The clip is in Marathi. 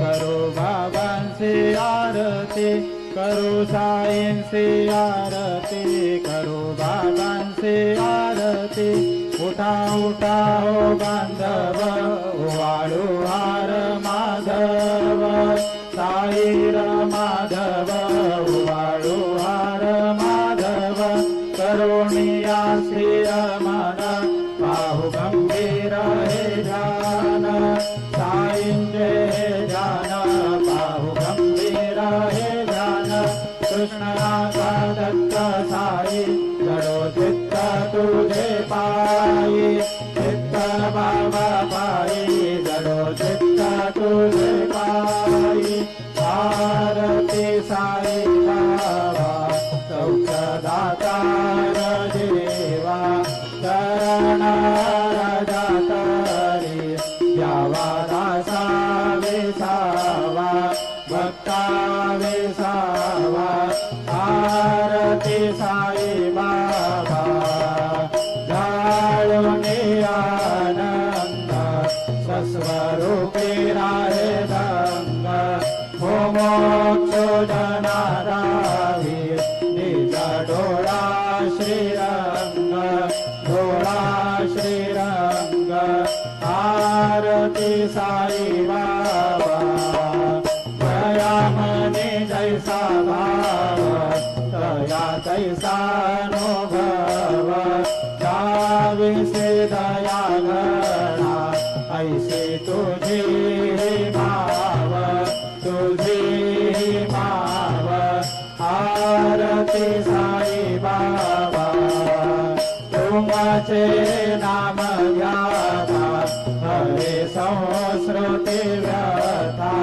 करो बाबांची आरती, करो साईंची आरती, करो बाबांची आरती। उठा उठा हो बांधव, वाळू हार माधव, साईर माधव, वाळू हार माधव। करुणिया श्रीर मन, पाहु गंभीर हे ध्यान, साईंचे ध्यान, पाहु गंभीर हे ध्यान। कृष्णाचा दत्त साई, जडो चित्त तुझे पायी, चित्त बाबा पायी, जडो चित्त तुझे पायी। आरती साई बाबा, सौख्यदातार देवा, चरण रजत रे, द्यावा दासा विसावा, भक्ता विसावा। आरती साई बाबा, जाळूनी आनंद, सस्वरूपी राहे दंग, हो मोक्ष जनाराही, निज डोळा श्रीरंग, डोळा श्रीरंग। आरती साई बाबा, दयामनी जैसा भाव, दया तैसा अनुभव, जाविसे दया घडा, ऐसे तुझी भाव, तुझी भाव। आरती साई बाबा, तुमचे नाम घ्यावा, हरे संस्कृती व्यथा,